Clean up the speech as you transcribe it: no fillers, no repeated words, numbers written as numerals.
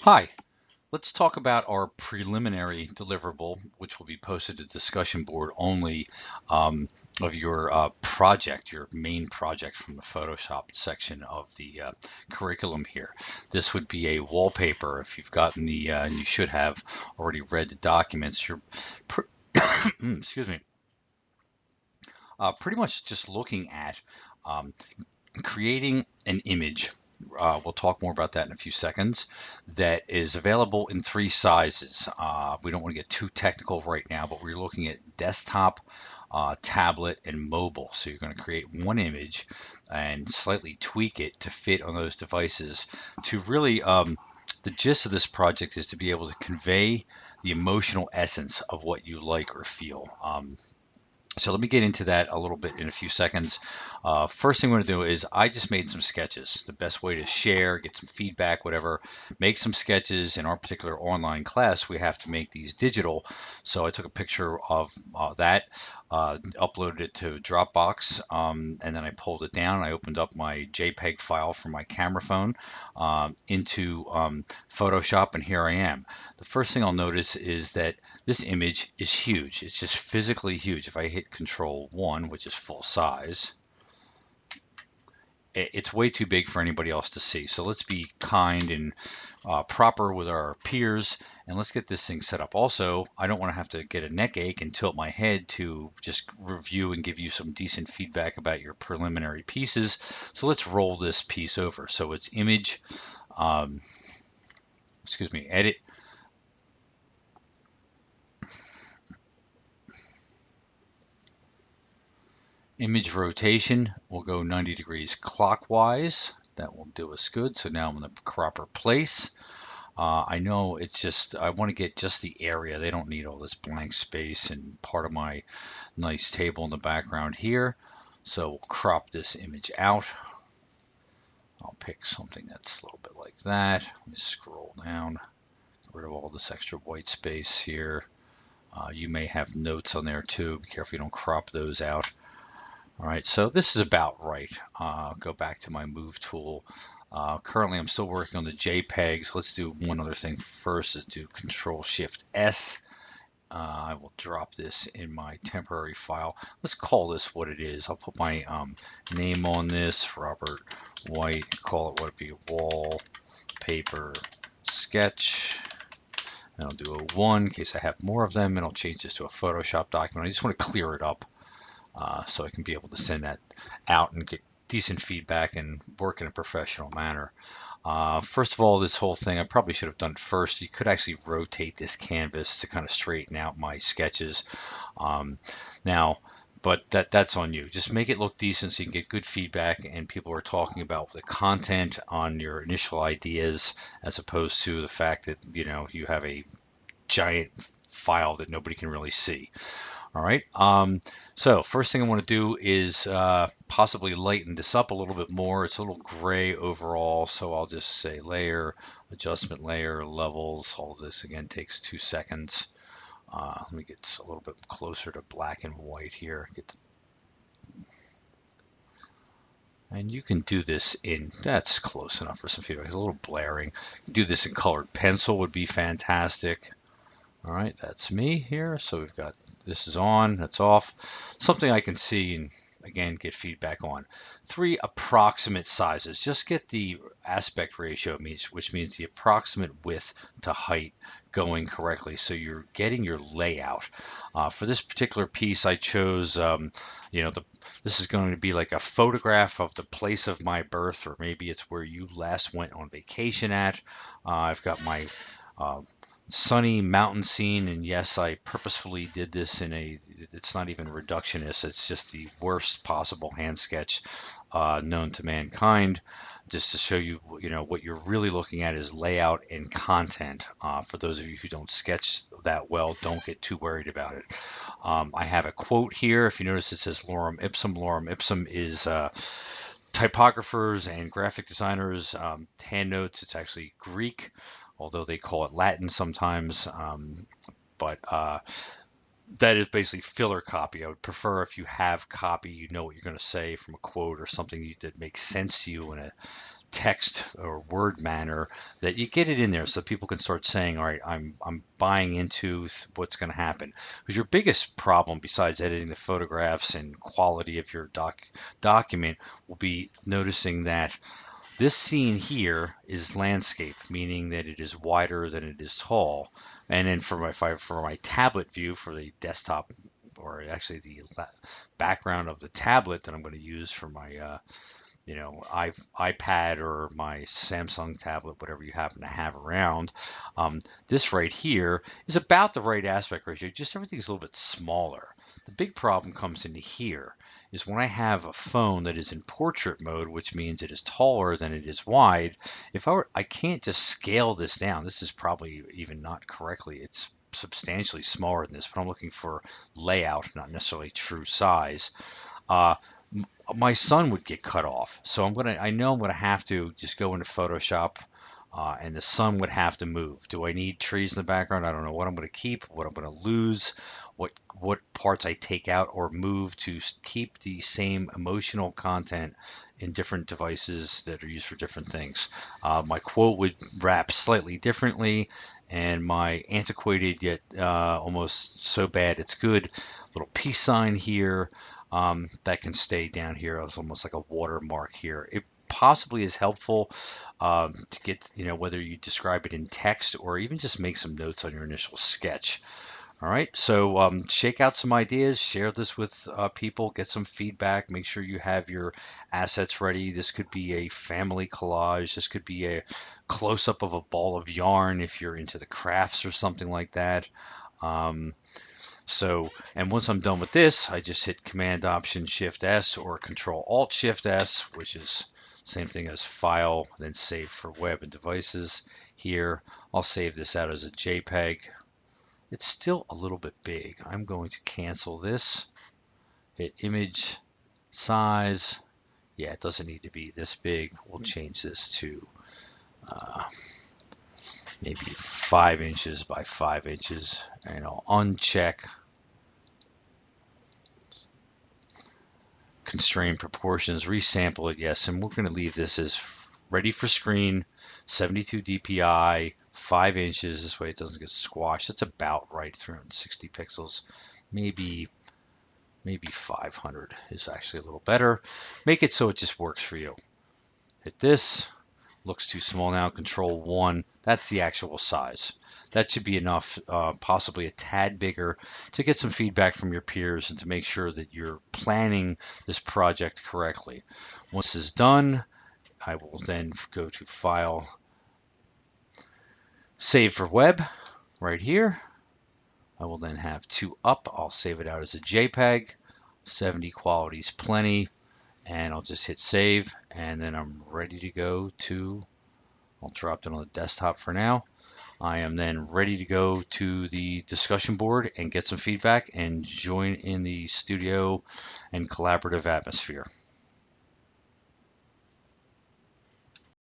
Hi, let's talk about our preliminary deliverable, which will be posted to the discussion board only of your project, your main project from the Photoshop section of the curriculum here. This would be a wallpaper. If you've gotten and you should have already read the documents, you're, pr excuse me, pretty much just looking at um, creating an image. We'll talk more about that in a few seconds. That is available in three sizes. We don't want to get too technical right now, but we're looking at desktop, tablet, and mobile. So you're going to create one image and slightly tweak it to fit on those devices. To really, the gist of this project is to be able to convey the emotional essence of what you like or feel. So let me get into that a little bit in a few seconds. First thing I'm going to do is I just made some sketches. The best way to share, get some feedback, whatever, make some sketches. In our particular online class, we have to make these digital. So I took a picture of that, uploaded it to Dropbox, and then I pulled it down. I opened up my JPEG file from my camera phone into Photoshop, and here I am. The first thing I'll notice is that this image is huge. It's just physically huge. If I hit Control 1, which is full size, it's way too big for anybody else to see. So let's be kind and proper with our peers, and let's get this thing set up. Also, I don't want to have to get a neck ache and tilt my head to just review and give you some decent feedback about your preliminary pieces. So let's roll this piece over. So it's image, um, edit, image rotation. We'll go 90 degrees clockwise. That will do us good. So now I'm in the proper place. I know it's just, I want to get just the area. They don't need all this blank space and part of my nice table in the background here. So we'll crop this image out. I'll pick something that's a little bit like that. Let me scroll down, get rid of all this extra white space here. You may have notes on there too. Be careful you don't crop those out. All right, so this is about right. Go back to my move tool. Currently, I'm still working on the JPEGs. Let's do one other thing first, is do Control Shift S. I will drop this in my temporary file. Let's call this what it is. I'll put my name on this, Robert White, call it what it be, wallpaper sketch. And I'll do a 1 in case I have more of them, and I'll change this to a Photoshop document. I just want to clear it up. So I can be able to send that out and get decent feedback and work in a professional manner. First of all, this whole thing, I probably should have done it first. You could actually rotate this canvas to kind of straighten out my sketches. But that's on you. Just make it look decent so you can get good feedback and people are talking about the content on your initial ideas as opposed to the fact that, you have a giant file that nobody can really see. All right. So first thing I want to do is possibly lighten this up a little bit more. It's a little gray overall, so I'll just say layer, adjustment layer, levels. All of this again takes 2 seconds. Let me get a little bit closer to black and white here. And you can do this that's close enough for some feedback. It's a little blaring. Do this in colored pencil would be fantastic. All right, that's me here. So we've got, this is on, that's off. Something I can see and again get feedback on. 3 approximate sizes. Just get the aspect ratio, which means the approximate width to height going correctly. So you're getting your layout. For this particular piece, I chose, this is going to be like a photograph of the place of my birth, or maybe it's where you last went on vacation at. I've got my sunny mountain scene, and yes, I purposefully did this it's not even reductionist, it's just the worst possible hand sketch known to mankind, just to show you, what you're really looking at is layout and content. For those of you who don't sketch that well, don't get too worried about it. I have a quote here. If you notice, it says lorem ipsum. Lorem ipsum is typographers and graphic designers hand notes. It's actually Greek, although they call it Latin sometimes. But that is basically filler copy. I would prefer if you have copy, you know what you're going to say from a quote or something that makes sense to you in a text or word manner, that you get it in there so people can start saying, all right, I'm buying into what's going to happen. Because your biggest problem, besides editing the photographs and quality of your document, will be noticing that this scene here is landscape, meaning that it is wider than it is tall. And then for my tablet view, for the desktop, or actually the background of the tablet that I'm going to use for my iPad or my Samsung tablet, whatever you happen to have around. This right here is about the right aspect ratio, just everything's a little bit smaller. The big problem comes into here is when I have a phone that is in portrait mode, which means it is taller than it is wide. I can't just scale this down. This is probably even not correctly. It's substantially smaller than this, but I'm looking for layout, not necessarily true size. Uh, my sun would get cut off. So I know I'm gonna have to just go into Photoshop, and the sun would have to move. Do I need trees in the background? I don't know what I'm gonna keep, what I'm gonna lose, what parts I take out or move to keep the same emotional content in different devices that are used for different things. My quote would wrap slightly differently, and my antiquated yet almost so bad it's good little peace sign here, that can stay down here. It's almost like a watermark here. It possibly is helpful to get, whether you describe it in text or even just make some notes on your initial sketch. All right, so shake out some ideas, share this with people, get some feedback, make sure you have your assets ready. This could be a family collage. This could be a close-up of a ball of yarn if you're into the crafts or something like that. And once I'm done with this, I just hit Command Option Shift S or Control Alt Shift S, which is same thing as File, then Save for Web and Devices. Here, I'll save this out as a JPEG. It's still a little bit big. I'm going to cancel this. Hit Image Size. Yeah, it doesn't need to be this big. We'll change this to maybe 5 inches by 5 inches, and I'll uncheck constrain proportions, resample it, yes, and we're going to leave this as ready for screen, 72 dpi, 5 inches. This way it doesn't get squashed. It's about right, 360 pixels, maybe 500 is actually a little better. Make it so it just works for you. Hit this. Looks too small now. Control 1. That's the actual size. That should be enough, possibly a tad bigger, to get some feedback from your peers and to make sure that you're planning this project correctly. Once this is done, I will then go to File, Save for Web, right here. I will then have 2 up. I'll save it out as a JPEG. 70 quality is plenty. And I'll just hit save, and then I'm ready to go to, I'll drop it on the desktop for now. I am then ready to go to the discussion board and get some feedback and join in the studio and collaborative atmosphere.